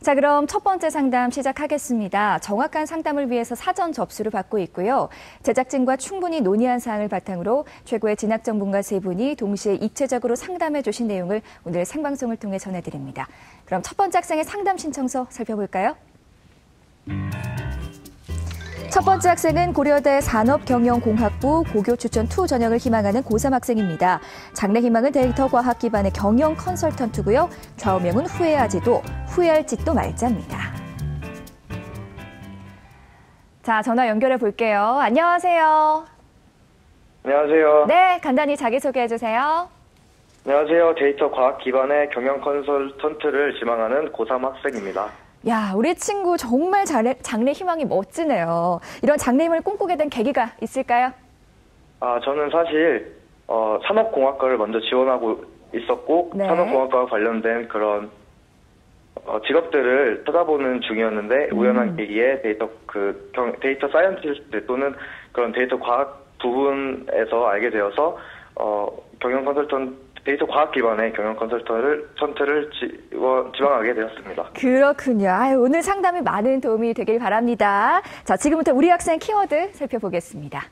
자, 그럼 첫 번째 상담 시작하겠습니다. 정확한 상담을 위해서 사전 접수를 받고 있고요. 제작진과 충분히 논의한 사항을 바탕으로 최고의 진학 전문가 세 분이 동시에 입체적으로 상담해 주신 내용을 오늘 생방송을 통해 전해드립니다. 그럼 첫 번째 학생의 상담 신청서 살펴볼까요? 첫 번째 학생은 고려대 산업경영공학부 고교 추천 2 전형을 희망하는 고3 학생입니다. 장래 희망은 데이터 과학 기반의 경영 컨설턴트고요. 좌우명은 후회하지도 후회할 짓도 말자입니다. 자, 전화 연결해 볼게요. 안녕하세요. 안녕하세요. 네, 간단히 자기소개해 주세요. 안녕하세요. 데이터 과학 기반의 경영 컨설턴트를 지망하는 고3 학생입니다. 야, 우리 친구 정말 장래 희망이 멋지네요. 이런 장래 희망을 꿈꾸게 된 계기가 있을까요? 저는 사실 산업공학과를 먼저 지원하고 있었고 네. 산업공학과와 관련된 그런 직업들을 찾아보는 중이었는데 우연한 계기에 데이터 사이언티스트 또는 그런 데이터 과학 부분에서 알게 되어서 경영 컨설턴트 데이터 과학 기반의 경영 컨설턴트를 지망하게 되었습니다. 그렇군요. 오늘 상담이 많은 도움이 되길 바랍니다. 자, 지금부터 우리 학생 키워드 살펴보겠습니다.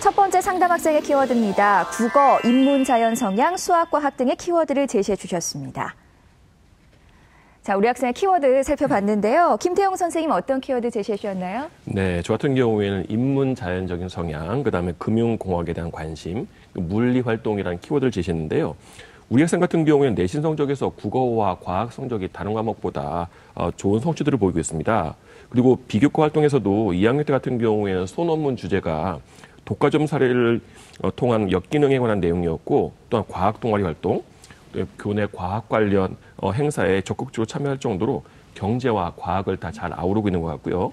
첫 번째 상담 학생의 키워드입니다. 국어, 인문, 자연, 성향, 수학, 과학 등의 키워드를 제시해 주셨습니다. 자, 우리 학생의 키워드 살펴봤는데요. 김태용 선생님 어떤 키워드 제시해 주셨나요? 네, 저 같은 경우에는 인문 자연적인 성향, 그다음에 금융공학에 대한 관심, 물리활동이라는 키워드를 제시했는데요. 우리 학생 같은 경우에는 내신 성적에서 국어와 과학 성적이 다른 과목보다 좋은 성취들을 보이고 있습니다. 그리고 비교과 활동에서도 2학년 때 같은 경우에는 소논문 주제가 독과점 사례를 통한 역기능에 관한 내용이었고 또한 과학 동아리 활동, 교내 과학 관련 행사에 적극적으로 참여할 정도로 경제와 과학을 다 잘 아우르고 있는 것 같고요.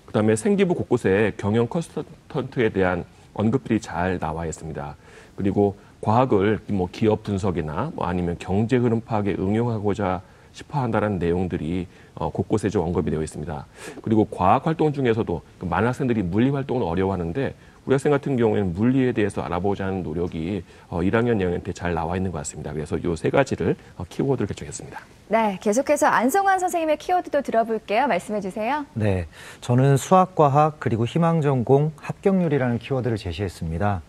그다음에 생기부 곳곳에 경영 컨설턴트에 대한 언급들이 잘 나와 있습니다. 그리고 과학을 기업 분석이나 아니면 경제 흐름 파악에 응용하고자 싶어 한다는 내용들이 곳곳에 좀 언급이 되어 있습니다. 그리고 과학 활동 중에서도 많은 학생들이 물리 활동을 어려워하는데 우리 학생 같은 경우에는 물리에 대해서 알아보자 하는 노력이 1학년 영역한테 잘 나와 있는 것 같습니다. 그래서 이 세 가지를 키워드를 개척했습니다. 네, 계속해서 안성환 선생님의 키워드도 들어볼게요. 말씀해 주세요. 네, 저는 수학과학 그리고 희망전공 합격률이라는 키워드를 제시했습니다.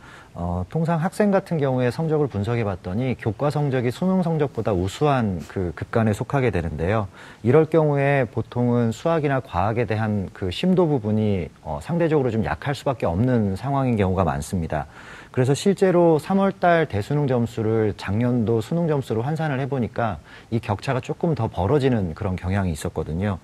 통상 학생 같은 경우에 성적을 분석해 봤더니 교과 성적이 수능 성적보다 우수한 그 급간에 속하게 되는데요. 이럴 경우에 보통은 수학이나 과학에 대한 그 심도 부분이 상대적으로 좀 약할 수밖에 없는 상황인 경우가 많습니다. 그래서 실제로 3월달 대수능 점수를 작년도 수능 점수로 환산을 해보니까 이 격차가 조금 더 벌어지는 그런 경향이 있었거든요.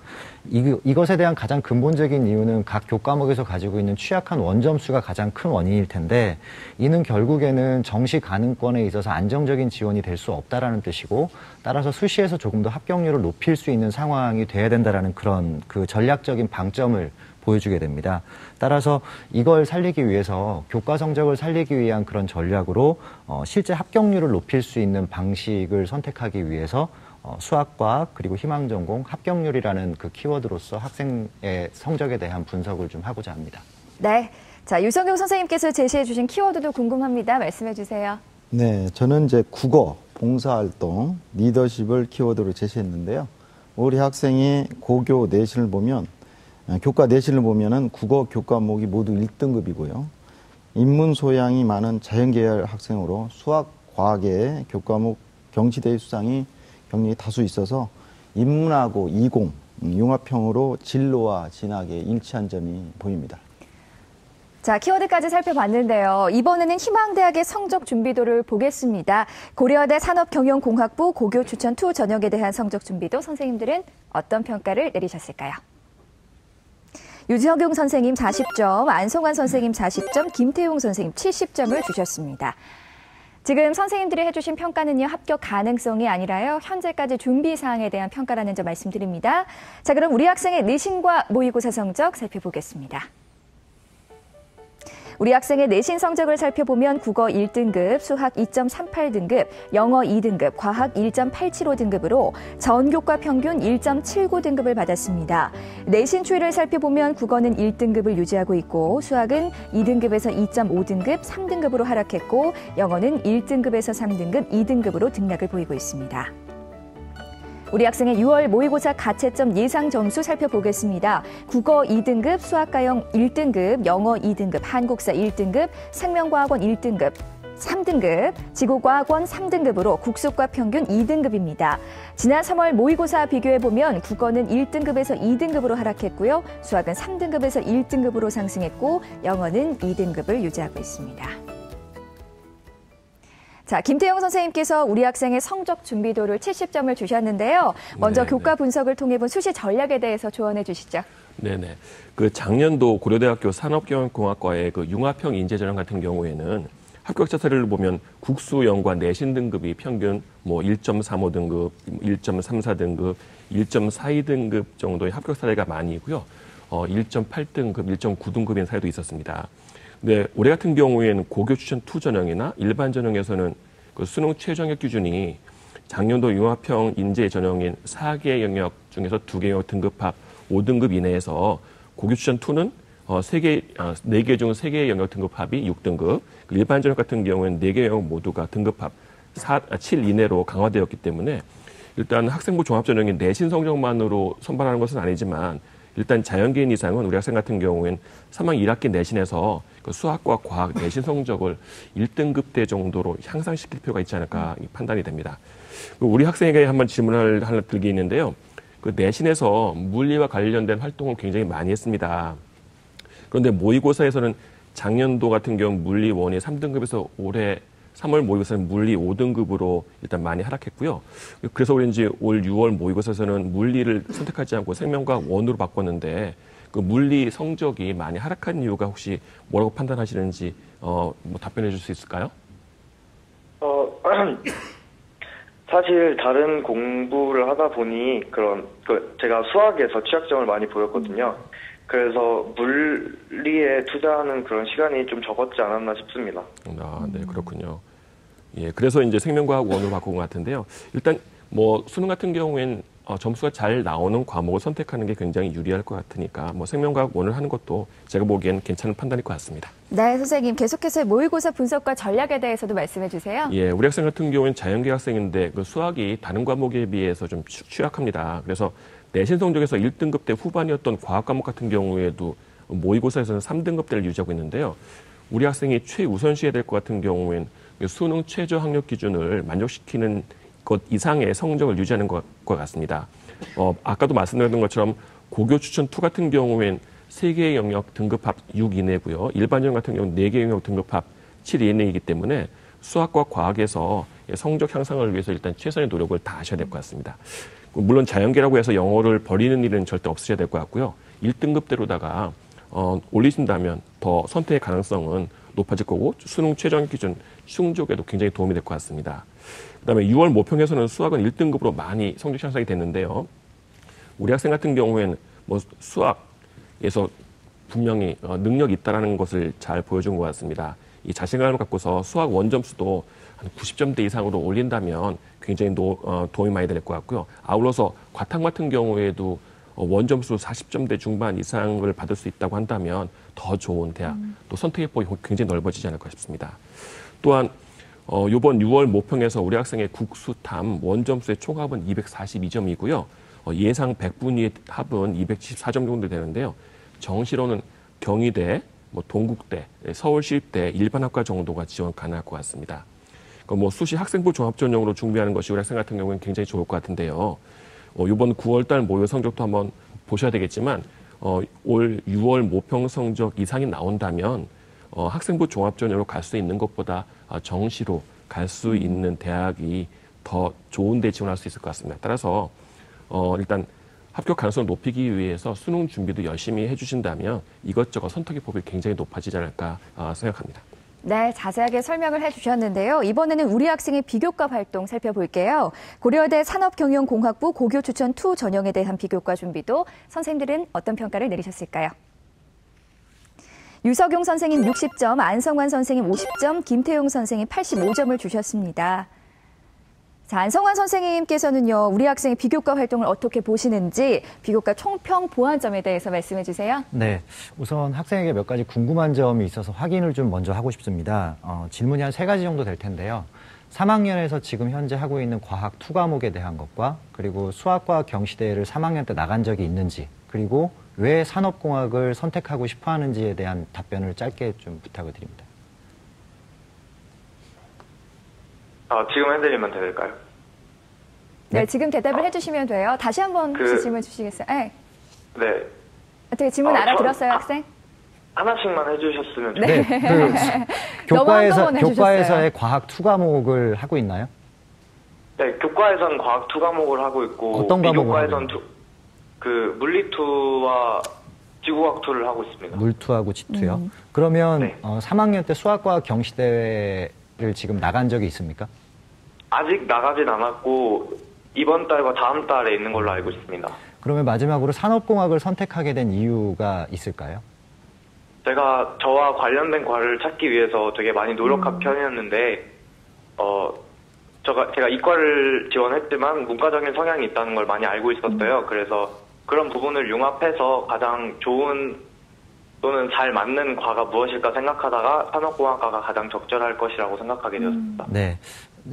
이것에 대한 가장 근본적인 이유는 각 교과목에서 가지고 있는 취약한 원점수가 가장 큰 원인일 텐데 이는 결국에는 정시 가능권에 있어서 안정적인 지원이 될 수 없다라는 뜻이고 따라서 수시에서 조금 더 합격률을 높일 수 있는 상황이 돼야 된다라는 그런 그 전략적인 방점을 보여주게 됩니다. 따라서 이걸 살리기 위해서 교과 성적을 살리기 위한 그런 전략으로 실제 합격률을 높일 수 있는 방식을 선택하기 위해서 수학과학 그리고 희망전공 합격률이라는 그 키워드로서 학생의 성적에 대한 분석을 좀 하고자 합니다. 네, 자 유성경 선생님께서 제시해 주신 키워드도 궁금합니다. 말씀해 주세요. 네, 저는 이제 국어, 봉사활동, 리더십을 키워드로 제시했는데요. 우리 학생이 고교 내신을 보면 교과 내신을 보면은 국어 교과목이 모두 1등급이고요. 인문 소양이 많은 자연계열 학생으로 수학, 과학의 교과목 경시대회 수상이 경력이 다수 있어서 인문하고 이공, 융합형으로 진로와 진학에 일치한 점이 보입니다. 자, 키워드까지 살펴봤는데요. 이번에는 희망대학의 성적 준비도를 보겠습니다. 고려대 산업경영공학부 고교 추천 2 전형에 대한 성적 준비도 선생님들은 어떤 평가를 내리셨을까요? 유지혁용 선생님 40점, 안성환 선생님 40점, 김태용 선생님 70점을 주셨습니다. 지금 선생님들이 해주신 평가는요, 합격 가능성이 아니라요, 현재까지 준비 사항에 대한 평가라는 점 말씀드립니다. 자, 그럼 우리 학생의 내신과 모의고사 성적 살펴보겠습니다. 우리 학생의 내신 성적을 살펴보면 국어 1등급, 수학 2.38등급, 영어 2등급, 과학 1.875등급으로 전교과 평균 1.79등급을 받았습니다. 내신 추이를 살펴보면 국어는 1등급을 유지하고 있고 수학은 2등급에서 2.5등급, 3등급으로 하락했고 영어는 1등급에서 3등급, 2등급으로 등락을 보이고 있습니다. 우리 학생의 6월 모의고사 가채점 예상 점수 살펴보겠습니다. 국어 2등급, 수학과형 1등급, 영어 2등급, 한국사 1등급, 생명과학원 1등급, 3등급, 지구과학원 3등급으로 국수과 평균 2등급입니다. 지난 3월 모의고사 비교해보면 국어는 1등급에서 2등급으로 하락했고요. 수학은 3등급에서 1등급으로 상승했고 영어는 2등급을 유지하고 있습니다. 자, 김태영 선생님께서 우리 학생의 성적 준비도를 70점을 주셨는데요. 먼저 교과 분석을 통해 본 수시 전략에 대해서 조언해 주시죠. 네네. 그 작년도 고려대학교 산업경영공학과의 그 융합형 인재전형 같은 경우에는 합격 자체를 보면 국수, 영과 내신 등급이 평균 뭐 1.35등급, 1.34등급, 1.42등급 정도의 합격 사례가 많이 있고요. 1.8등급, 1.9등급인 사례도 있었습니다. 근데 올해 같은 경우에는 고교 추천 2 전형이나 일반 전형에서는 그 수능 최저학력 기준이 작년도 융합형 인재 전형인 4개 영역 중에서 2개 영역 등급합 5등급 이내에서 고교 추천 2는 4개 중 3개 영역 등급합이 6등급, 일반 전형 같은 경우에는 4개 영역 모두가 등급합 7 이내로 강화되었기 때문에 일단 학생부 종합전형인 내신 성적만으로 선발하는 것은 아니지만 일단 자연계인 이상은 우리 학생 같은 경우에는 3학년 1학기 내신에서 그 수학과 과학 내신 성적을 1등급대 정도로 향상시킬 필요가 있지 않을까 판단이 됩니다. 우리 학생에게 한번 질문을 하나 드리게 있는데요. 그 내신에서 물리와 관련된 활동을 굉장히 많이 했습니다. 그런데 모의고사에서는 작년도 같은 경우 물리 1이 3등급에서 올해 3월 모의고사는 물리 5등급으로 일단 많이 하락했고요. 그래서 그런지 올 6월 모의고사에서는 물리를 선택하지 않고 생명과학 1으로 바꿨는데 그 물리 성적이 많이 하락한 이유가 혹시 뭐라고 판단하시는지 뭐 답변해 줄 수 있을까요? 사실 다른 공부를 하다 보니 제가 수학에서 취약점을 많이 보였거든요. 그래서 물리에 투자하는 그런 시간이 좀 적었지 않았나 싶습니다. 네, 그렇군요. 예, 그래서 이제 생명과학 1으로 바꾼 것 같은데요. 일단 뭐 수능 같은 경우에는 점수가 잘 나오는 과목을 선택하는 게 굉장히 유리할 것 같으니까 뭐 생명과학 1을 하는 것도 제가 보기에는 괜찮은 판단일 것 같습니다. 네, 선생님 계속해서 모의고사 분석과 전략에 대해서도 말씀해 주세요. 예, 우리 학생 같은 경우에는 자연계 학생인데 그 수학이 다른 과목에 비해서 좀 취약합니다. 그래서 내신 성적에서 1등급대 후반이었던 과학 과목 같은 경우에도 모의고사에서는 3등급대를 유지하고 있는데요. 우리 학생이 최우선시해야 될 것 같은 경우에는 수능 최저 학력 기준을 만족시키는 것 이상의 성적을 유지하는 것과 같습니다. 아까도 말씀드렸던 것처럼 고교 추천 2 같은 경우엔 3개의 영역 등급합 6 이내고요. 일반 전형 같은 경우는 4개의 영역 등급합 7 이내이기 때문에 수학과 과학에서 성적 향상을 위해서 일단 최선의 노력을 다하셔야 될 것 같습니다. 물론 자연계라고 해서 영어를 버리는 일은 절대 없으셔야 될 것 같고요. 1등급대로다가 올리신다면 더 선택의 가능성은 높아질 거고 수능 최저 기준 충족에도 굉장히 도움이 될 것 같습니다. 그다음에 6월 모평에서는 수학은 1등급으로 많이 성적 향상이 됐는데요. 우리 학생 같은 경우에는 뭐 수학에서 분명히 능력이 있다는 것을 잘 보여준 것 같습니다. 이 자신감을 갖고서 수학 원점수도 한 90점대 이상으로 올린다면 굉장히 도움이 많이 될 것 같고요. 아울러서 과탐 같은 경우에도 원점수 40점대 중반 이상을 받을 수 있다고 한다면 더 좋은 대학, 또 선택의 폭이 굉장히 넓어지지 않을까 싶습니다. 또한 이번 6월 모평에서 우리 학생의 국수탐 원점수의 총합은 242점이고요. 예상 100분위의 합은 274점 정도 되는데요. 정시로는 경희대, 뭐 동국대, 서울시립대, 일반학과 정도가 지원 가능할 것 같습니다. 뭐 수시 학생부 종합전형으로 준비하는 것이 우리 학생 같은 경우는 굉장히 좋을 것 같은데요. 이번 9월달 모의 성적도 한번 보셔야 되겠지만 올 6월 모평 성적 이상이 나온다면 학생부 종합전형으로 갈 수 있는 것보다 정시로 갈 수 있는 대학이 더 좋은 데 지원할 수 있을 것 같습니다. 따라서 일단 합격 가능성을 높이기 위해서 수능 준비도 열심히 해주신다면 이것저것 선택의 폭이 굉장히 높아지지 않을까 생각합니다. 네, 자세하게 설명을 해주셨는데요. 이번에는 우리 학생의 비교과 활동 살펴볼게요. 고려대 산업경영공학부 고교 추천 2 전형에 대한 비교과 준비도 선생님들은 어떤 평가를 내리셨을까요? 유석용 선생님 60점, 안성환 선생님 50점, 김태용 선생님 85점을 주셨습니다. 자, 안성환 선생님께서는요, 우리 학생의 비교과 활동을 어떻게 보시는지 비교과 총평 보완점에 대해서 말씀해 주세요. 네, 우선 학생에게 몇 가지 궁금한 점이 있어서 확인을 좀 먼저 하고 싶습니다. 질문이 한 3가지 정도 될 텐데요. 3학년에서 지금 현재 하고 있는 과학 2과목에 대한 것과 그리고 수학과 경시대회를 3학년 때 나간 적이 있는지, 그리고 왜 산업공학을 선택하고 싶어 하는지에 대한 답변을 짧게 좀 부탁을 드립니다. 지금 해드리면 될까요? 네, 지금 대답을 해주시면 돼요. 다시 한번 질문 주시겠어요? 네. 네. 어떻게 질문 알아들었어요, 학생? 하나씩만 해주셨으면 네. 좋겠어요. 교과에서의 과학 2과목을 하고 있나요? 네, 교과에서는 과학 2과목을 하고 있고, 어떤 과목을 비교과에서는 물리2와 지구과학 2를 하고 있습니다. 물2하고 지2요? 그러면 네. 3학년 때 수학과학 경시대회를 지금 나간 적이 있습니까? 아직 나가진 않았고 이번 달과 다음 달에 있는 걸로 알고 있습니다. 그러면 마지막으로 산업공학을 선택하게 된 이유가 있을까요? 제가 저와 관련된 과를 찾기 위해서 되게 많이 노력한 편이었는데 제가 이과를 지원했지만 문과적인 성향이 있다는 걸 많이 알고 있었어요. 그래서 그런 부분을 융합해서 가장 좋은 또는 잘 맞는 과가 무엇일까 생각하다가 산업공학과가 가장 적절할 것이라고 생각하게 되었습니다. 네.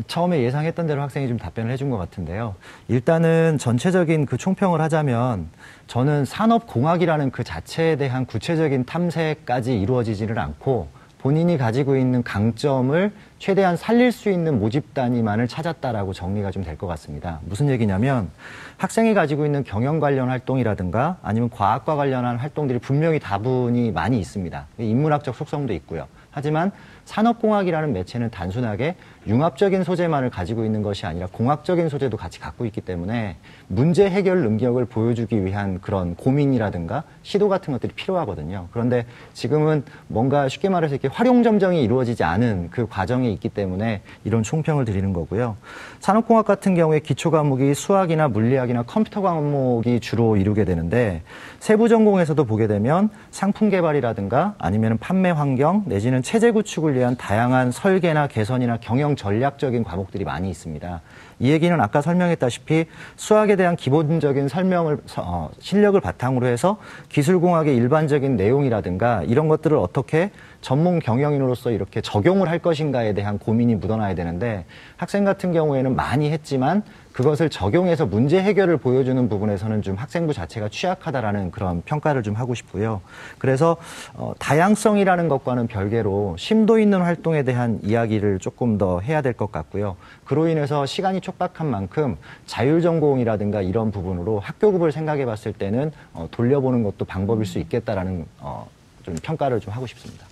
처음에 예상했던 대로 학생이 좀 답변을 해준 것 같은데요. 일단은 전체적인 그 총평을 하자면 저는 산업공학이라는 그 자체에 대한 구체적인 탐색까지 이루어지지는 않고 본인이 가지고 있는 강점을 최대한 살릴 수 있는 모집 단위만을 찾았다라고 정리가 좀 될 것 같습니다. 무슨 얘기냐면 학생이 가지고 있는 경영 관련 활동이라든가 아니면 과학과 관련한 활동들이 분명히 다분히 많이 있습니다. 인문학적 속성도 있고요. 하지만 산업공학이라는 매체는 단순하게 융합적인 소재만을 가지고 있는 것이 아니라 공학적인 소재도 같이 갖고 있기 때문에 문제 해결 능력을 보여주기 위한 그런 고민이라든가 시도 같은 것들이 필요하거든요. 그런데 지금은 뭔가 쉽게 말해서 이렇게 활용점정이 이루어지지 않은 그 과정이 있기 때문에 이런 총평을 드리는 거고요. 산업공학 같은 경우에 기초 과목이 수학이나 물리학이나 컴퓨터 과목이 주로 이루게 되는데 세부 전공에서도 보게 되면 상품 개발이라든가 아니면 판매 환경 내지는 체제 구축을 위한 다양한 설계나 개선이나 경영 전략적인 과목들이 많이 있습니다. 이 얘기는 아까 설명했다시피 수학에 대한 기본적인 실력을 바탕으로 해서 기술공학의 일반적인 내용이라든가 이런 것들을 어떻게 전문 경영인으로서 이렇게 적용을 할 것인가에 대한 고민이 묻어나야 되는데 학생 같은 경우에는 많이 했지만 그것을 적용해서 문제 해결을 보여주는 부분에서는 좀 학생부 자체가 취약하다라는 그런 평가를 좀 하고 싶고요. 그래서 다양성이라는 것과는 별개로 심도 있는 활동에 대한 이야기를 조금 더 해야 될 것 같고요. 그로 인해서 시간이 촉박한 만큼 자율전공이라든가 이런 부분으로 학교급을 생각해 봤을 때는 돌려보는 것도 방법일 수 있겠다라는 좀 평가를 좀 하고 싶습니다.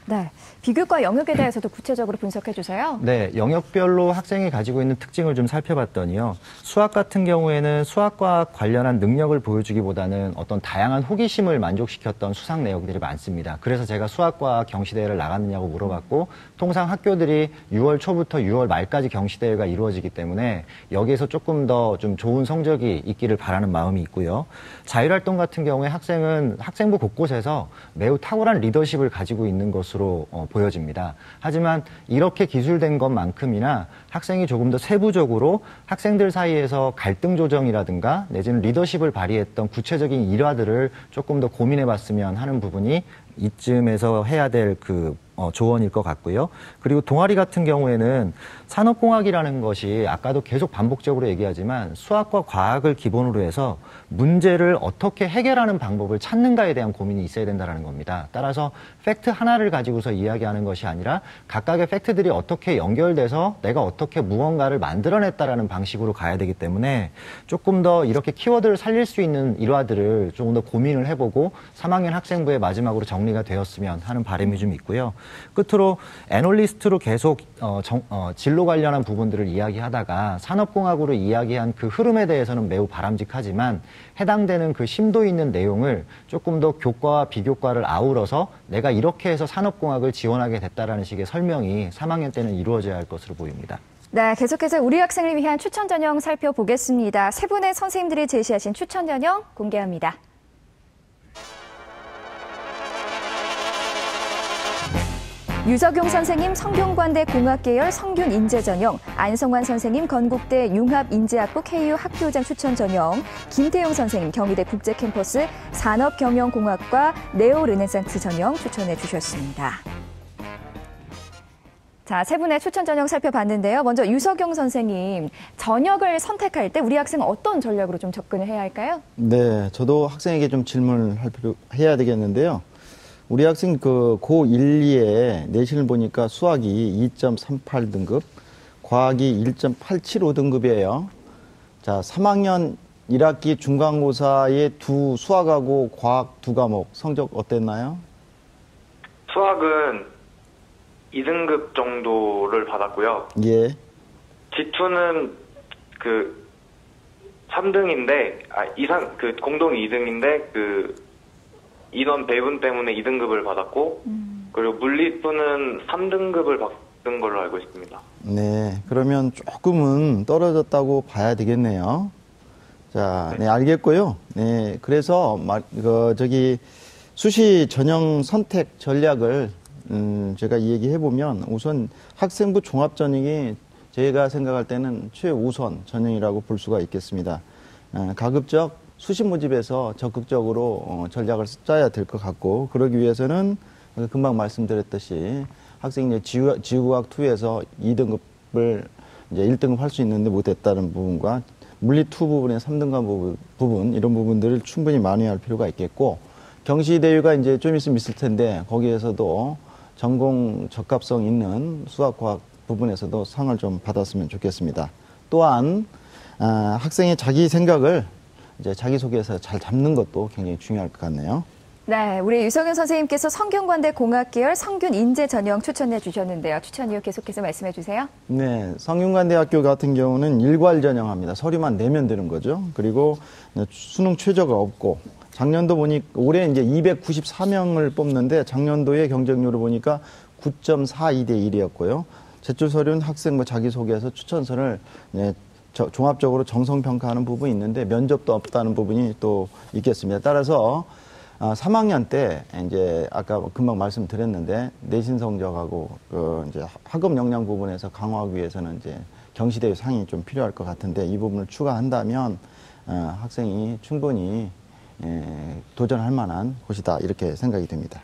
네, 비교과 영역에 대해서도 구체적으로 분석해 주세요. 네, 영역별로 학생이 가지고 있는 특징을 좀 살펴봤더니요. 수학 같은 경우에는 수학과 관련한 능력을 보여주기보다는 어떤 다양한 호기심을 만족시켰던 수상 내역들이 많습니다. 그래서 제가 수학과 경시대회를 나갔느냐고 물어봤고 통상 학교들이 6월 초부터 6월 말까지 경시대회가 이루어지기 때문에 여기에서 조금 더 좀 좋은 성적이 있기를 바라는 마음이 있고요. 자율활동 같은 경우에 학생은 학생부 곳곳에서 매우 탁월한 리더십을 가지고 있는 것으로 보여집니다. 하지만 이렇게 기술된 것만큼이나 학생이 조금 더 세부적으로 학생들 사이에서 갈등 조정이라든가 내지는 리더십을 발휘했던 구체적인 일화들을 조금 더 고민해 봤으면 하는 부분이 이쯤에서 해야 될 조언일 것 같고요. 그리고 동아리 같은 경우에는 산업공학이라는 것이 아까도 계속 반복적으로 얘기하지만 수학과 과학을 기본으로 해서 문제를 어떻게 해결하는 방법을 찾는가에 대한 고민이 있어야 된다는 겁니다. 따라서 팩트 하나를 가지고서 이야기하는 것이 아니라 각각의 팩트들이 어떻게 연결돼서 내가 어떻게 무언가를 만들어냈다라는 방식으로 가야 되기 때문에 조금 더 이렇게 키워드를 살릴 수 있는 일화들을 조금 더 고민을 해보고 3학년 학생부의 마지막으로 정리가 되었으면 하는 바람이 좀 있고요. 끝으로 애널리스트로 계속 진로 관련한 부분들을 이야기하다가 산업공학으로 이야기한 그 흐름에 대해서는 매우 바람직하지만 해당되는 그 심도 있는 내용을 조금 더 교과와 비교과를 아우러서 내가 이렇게 해서 산업공학을 지원하게 됐다라는 식의 설명이 3학년 때는 이루어져야 할 것으로 보입니다. 네, 계속해서 우리 학생을 위한 추천 전형 살펴보겠습니다. 세 분의 선생님들이 제시하신 추천 전형 공개합니다. 유석용 선생님 성균관대 공학계열 성균인재 전형, 안성환 선생님 건국대 융합인재학부 KU 학교장 추천 전형, 김태용 선생님 경희대 국제캠퍼스 산업경영공학과 네오르네상스 전형 추천해 주셨습니다. 자, 세 분의 추천 전형 살펴봤는데요. 먼저 유석용 선생님, 전형을 선택할 때 우리 학생은 어떤 전략으로 좀 접근을 해야 할까요? 네, 저도 학생에게 좀 질문을 해야 되겠는데요. 우리 학생 고 1, 2에 내신을 보니까 수학이 2.38등급, 과학이 1.875등급이에요. 자, 3학년 1학기 중간고사의 수학하고 과학 두 과목 성적 어땠나요? 수학은 2등급 정도를 받았고요. 예. 지투는 3등인데, 공동 2등인데, 인원 배분 때문에 2등급을 받았고, 그리고 물리투는 3등급을 받은 걸로 알고 있습니다. 네, 그러면 조금은 떨어졌다고 봐야 되겠네요. 자, 네, 알겠고요. 네, 그래서 수시 전형 선택 전략을 제가 얘기해 보면 우선 학생부 종합 전형이 제가 생각할 때는 최우선 전형이라고 볼 수가 있겠습니다. 가급적 수시 모집에서 적극적으로 전략을 짜야 될 것 같고, 그러기 위해서는 금방 말씀드렸듯이 학생이 지구과학 2에서 2등급을 이제 1등급 할 수 있는데 못했다는 부분과 물리 2 부분의 3등급 부분 이런 부분들을 충분히 만회할 필요가 있겠고, 경시대회가 이제 좀 있으면 있을 텐데 거기에서도 전공 적합성 있는 수학과학 부분에서도 상을 좀 받았으면 좋겠습니다. 또한 학생의 자기 생각을 이제 자기소개에서 잘 잡는 것도 굉장히 중요할 것 같네요. 네, 우리 유석용 선생님께서 성균관대 공학계열 성균인재 전형 추천해 주셨는데요. 추천 이유 계속해서 말씀해 주세요. 네, 성균관대학교 같은 경우는 일괄 전형합니다. 서류만 내면 되는 거죠. 그리고 수능 최저가 없고, 작년도 올해 이제 294명을 뽑는데 작년도의 경쟁률을 보니까 9.42대 1이었고요. 제출 서류는 학생 자기소개에서 추천서를 종합적으로 정성평가하는 부분이 있는데 면접도 없다는 부분이 또 있겠습니다. 따라서 3학년 때 이제 아까 금방 말씀드렸는데 내신 성적하고 이제 학업 역량 부분에서 강화하기 위해서는 이제 경시대회 상이 좀 필요할 것 같은데 이 부분을 추가한다면 학생이 충분히 도전할 만한 곳이다 이렇게 생각이 됩니다.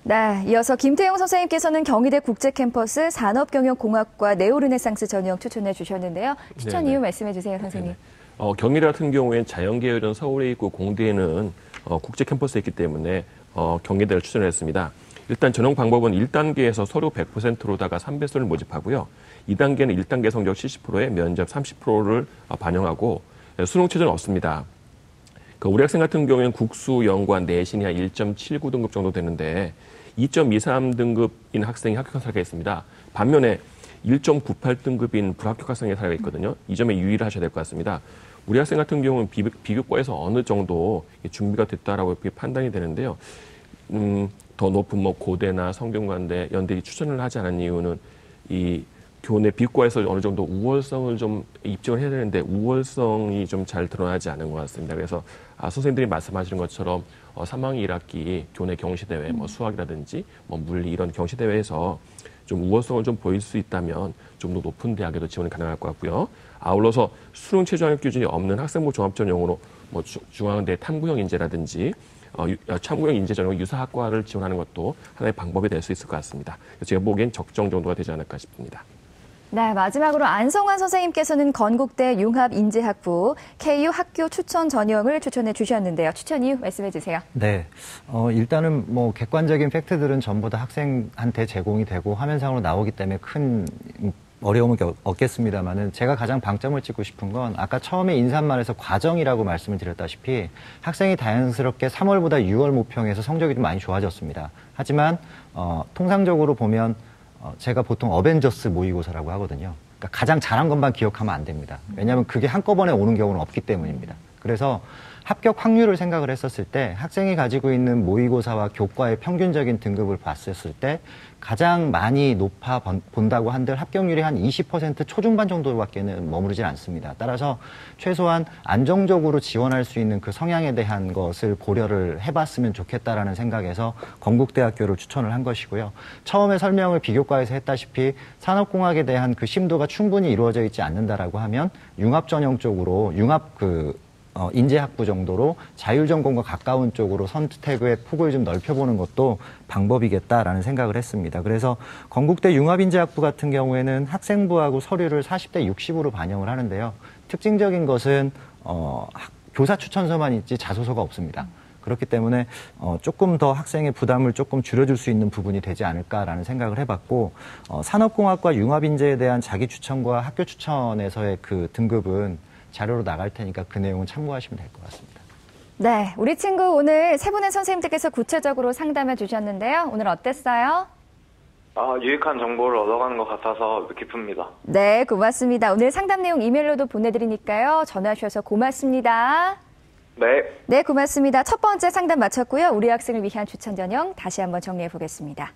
네, 이어서 김태용 선생님께서는 경희대 국제캠퍼스 산업경영공학과 네오르네상스 전형 추천해 주셨는데요. 추천 이유 말씀해 주세요, 선생님. 경희대 같은 경우에는 자연계열은 서울에 있고 공대에는 국제캠퍼스에 있기 때문에 경희대를 추천했습니다. 일단 전형 방법은 1단계에서 서류 100%로다가 3배수를 모집하고요. 2단계는 1단계 성적 70%에 면접 30%를 반영하고 수능 최저는 없습니다. 우리 학생 같은 경우에는 국수, 연관, 내신이 한 1.79등급 정도 되는데 2.23등급인 학생이 합격한 사례가 있습니다. 반면에 1.98등급인 불합격 학생의 사례가 있거든요. 이 점에 유의를 하셔야 될 것 같습니다. 우리 학생 같은 경우는 비교과에서 어느 정도 준비가 됐다라고 판단이 되는데요. 더 높은 고대나 성균관대, 연대이 추천을 하지 않은 이유는 이 교내 비과에서 어느 정도 우월성을 좀 입증을 해야 되는데 우월성이 좀 잘 드러나지 않은 것 같습니다. 그래서 선생님들이 말씀하시는 것처럼 3학기 1학기 교내 경시대회, 수학이라든지 물리 이런 경시대회에서 좀 우월성을 좀 보일 수 있다면 좀 더 높은 대학에도 지원이 가능할 것 같고요. 아울러서 수능 최저 학력 기준이 없는 학생부 종합 전형으로 중앙대 탐구형 인재라든지 참고형 인재 전형 유사학과를 지원하는 것도 하나의 방법이 될 수 있을 것 같습니다. 제가 보기엔 적정 정도가 되지 않을까 싶습니다. 네, 마지막으로 안성환 선생님께서는 건국대 융합인재학부 KU 학교 추천 전형을 추천해 주셨는데요. 추천 이유 말씀해 주세요. 네, 일단은 객관적인 팩트들은 전부 다 학생한테 제공이 되고 화면상으로 나오기 때문에 큰 어려움을 얻겠습니다만은 제가 가장 방점을 찍고 싶은 건 아까 처음에 인사말에서 과정이라고 말씀을 드렸다시피 학생이 자연스럽게 3월보다 6월 모평에서 성적이 좀 많이 좋아졌습니다. 하지만 통상적으로 보면 제가 보통 어벤져스 모의고사라고 하거든요. 그러니까 가장 잘한 것만 기억하면 안 됩니다. 왜냐하면 그게 한꺼번에 오는 경우는 없기 때문입니다. 그래서 합격 확률을 생각을 했었을 때 학생이 가지고 있는 모의고사와 교과의 평균적인 등급을 봤었을 때 가장 많이 높아 본다고 한들 합격률이 한 20% 초중반 정도밖에는 머무르질 않습니다. 따라서 최소한 안정적으로 지원할 수 있는 그 성향에 대한 것을 고려를 해봤으면 좋겠다라는 생각에서 건국대학교를 추천을 한 것이고요. 처음에 설명을 비교과에서 했다시피 산업공학에 대한 그 심도가 충분히 이루어져 있지 않는다라고 하면 융합 전형 쪽으로 인재학부 정도로 자율전공과 가까운 쪽으로 선택의 폭을 좀 넓혀보는 것도 방법이겠다라는 생각을 했습니다. 그래서 건국대 융합인재학부 같은 경우에는 학생부하고 서류를 40대 60으로 반영을 하는데요. 특징적인 것은 교사 추천서만 있지 자소서가 없습니다. 그렇기 때문에 조금 더 학생의 부담을 조금 줄여줄 수 있는 부분이 되지 않을까라는 생각을 해봤고 산업공학과 융합인재에 대한 자기 추천과 학교 추천에서의 그 등급은 자료로 나갈 테니까 그 내용은 참고하시면 될 것 같습니다. 네, 우리 친구 오늘 세 분의 선생님들께서 구체적으로 상담해 주셨는데요. 오늘 어땠어요? 유익한 정보를 얻어가는 것 같아서 기쁩니다. 네, 고맙습니다. 오늘 상담 내용 이메일로도 보내드리니까요. 전화 주셔서 고맙습니다. 네. 네, 고맙습니다. 첫 번째 상담 마쳤고요. 우리 학생을 위한 추천 전형 다시 한번 정리해 보겠습니다.